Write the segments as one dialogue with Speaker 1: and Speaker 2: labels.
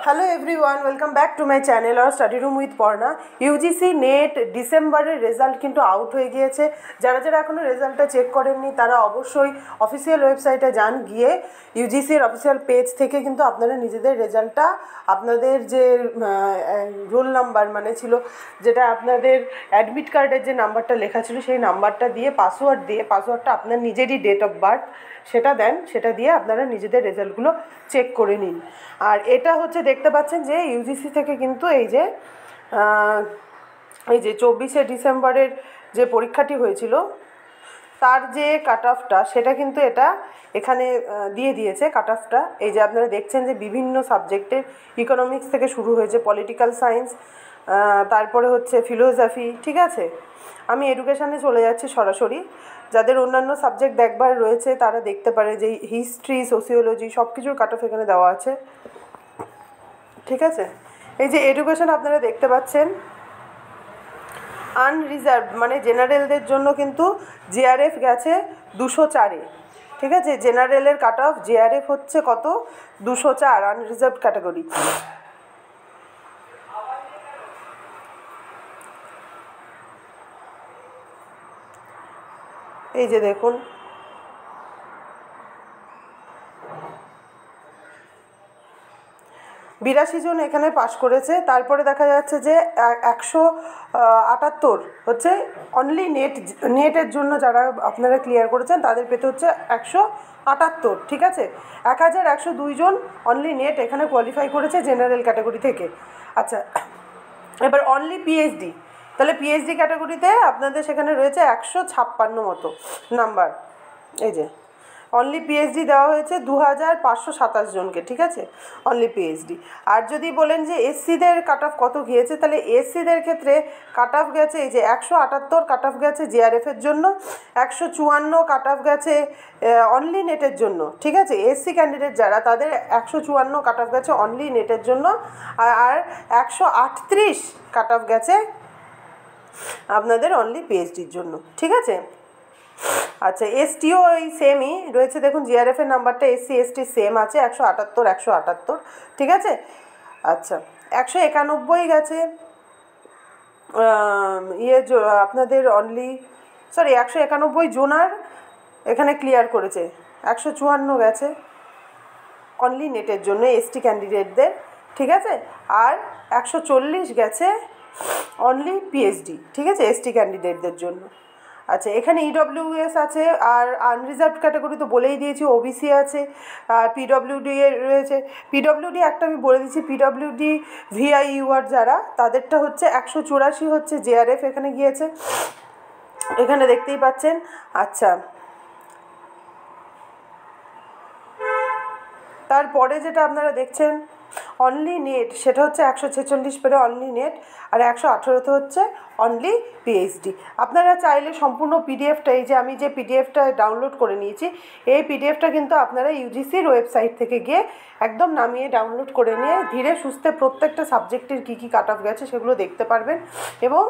Speaker 1: Hello everyone, welcome back to my channel আর study room with Parna. UGC NET ডিসেম্বরের result কিন্তু out হয়ে গিয়েছে। যারা যারা এখনও রেজাল্টটা চেক করেননি তারা অবশ্যই অফিসিয়াল ওয়েবসাইটে যান, গিয়ে ইউজিসির অফিসিয়াল পেজ থেকে কিন্তু আপনারা নিজেদের রেজাল্টটা, আপনাদের যে রোল নাম্বার মানে ছিল, যেটা আপনাদের অ্যাডমিট কার্ডের যে নাম্বারটা লেখা ছিল সেই নাম্বারটা দিয়ে পাসওয়ার্ডটা আপনার নিজেরই ডেট অফ বার্থ সেটা দেন, সেটা দিয়ে আপনারা নিজেদের রেজাল্টগুলো চেক করে নিন। আর এটা হচ্ছে দেখতে পাচ্ছেন যে ইউজিসি থেকে কিন্তু এই যে 24শে ডিসেম্বরের যে পরীক্ষাটি হয়েছিল তার যে কাট অফটা সেটা কিন্তু এটা এখানে দিয়ে দিয়েছে কাট অফটা। এই যে আপনারা দেখছেন যে বিভিন্ন সাবজেক্টের ইকোনমিক্স থেকে শুরু হয়েছে, পলিটিক্যাল সায়েন্স, তারপরে হচ্ছে ফিলোসফি, ঠিক আছে। আমি এডুকেশানে চলে যাচ্ছি সরাসরি। যাদের অন্যান্য সাবজেক্ট দেখবার রয়েছে তারা দেখতে পারে যে হিস্ট্রি, সোসিওলজি সব কিছুর কাট অফ এখানে দেওয়া আছে, ঠিক আছে। এই যে এডুকেশন আপনারা দেখতে পাচ্ছেন আনরিজার্ভ মানে জেনারেলদের জন্য কিন্তু জেআরএফ গেছে 204-এ, ঠিক আছে। জেনারেলের কাট অফ জেআরএফ হচ্ছে কত, 204, আনরিজার্ভ ক্যাটাগরি। এই যে দেখুন, বিরাশি জন এখানে পাশ করেছে। তারপরে দেখা যাচ্ছে যে 178 হচ্ছে অনলি নেটের জন্য যারা আপনারা ক্লিয়ার করেছেন তাদের পেতে হচ্ছে 178, ঠিক আছে। 1102 জন অনলি নেট এখানে কোয়ালিফাই করেছে জেনারেল ক্যাটাগরি থেকে। আচ্ছা, এবার অনলি পিএইচডি, তাহলে পিএইচডি ক্যাটাগরিতে আপনাদের সেখানে রয়েছে 156 মতো নাম্বার। এই যে অনলি পিএইচডি দেওয়া হয়েছে 2527 জনকে, ঠিক আছে, অনলি পিএইচডি। আর যদি বলেন যে এসসিদের কাট অফ কত গিয়েছে, তাহলে এসসিদের ক্ষেত্রে কাট অফ গেছে এই যে 178 কাট অফ গেছে জিআরএফের জন্য, 154 কাট অফ গেছে অনলি নেটের জন্য, ঠিক আছে। এসসি ক্যান্ডিডেট যারা তাদের 154 কাট অফ গেছে অনলি নেটের জন্য, আর 138 কাট অফ গেছে আপনাদের অনলি পিএইচডির জন্য, ঠিক আছে। আচ্ছা, এসটিও এই সেমই রয়েছে, দেখুন জিআরএফের নাম্বারটা এসসি এসটি সেম আছে 178, ঠিক আছে। আচ্ছা, 191 গেছে আপনাদের অনলি 191 জোনার এখানে ক্লিয়ার করেছে, 154 গেছে অনলি নেটের জন্য এসটি ক্যান্ডিডেটদের, ঠিক আছে। আর 140 গেছে অনলি পিএইচডি, ঠিক আছে, এসটি ক্যান্ডিডেটদের জন্য। আচ্ছা, এখানে ইডব্লিউএস আছে, আর আনরিজার্ভ ক্যাটাগরি তো বলেই দিয়েছি, ওবিসি আছে, আর পিডব্লিউডি রয়েছে। পিডব্লিউডি একটা আমি বলে দিচ্ছি, পিডব্লিউডি ভিআইইউআর যারা তাদেরটা হচ্ছে 184 হচ্ছে জেআরএফ এখানে গিয়েছে, এখানে দেখতেই পাচ্ছেন। আচ্ছা, তারপরে যেটা আপনারা দেখছেন অনলি নেট, সেটা হচ্ছে 146 পেরে অনলি নেট, আর 118তে হচ্ছে অনলি পিএইচডি। আপনারা চাইলে সম্পূর্ণ পিডিএফটা, এই যে আমি যে পিডিএফটা ডাউনলোড করে নিয়েছি, এই পিডিএফটা কিন্তু আপনারা ইউজিসির ওয়েবসাইট থেকে গিয়ে একদম নামিয়ে ডাউনলোড করে নিয়ে ধীরে সুস্থে প্রত্যেকটা সাবজেক্টের কী কী কাট অফ গেছে সেগুলো দেখতে পারবেন, এবং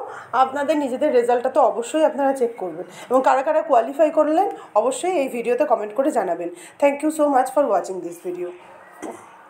Speaker 1: আপনাদের নিজেদের রেজাল্টটা তো অবশ্যই আপনারা চেক করবেন, এবং কারা কারা কোয়ালিফাই করলেন অবশ্যই এই ভিডিওতে কমেন্ট করে জানাবেন। Thank you so much for watching this video.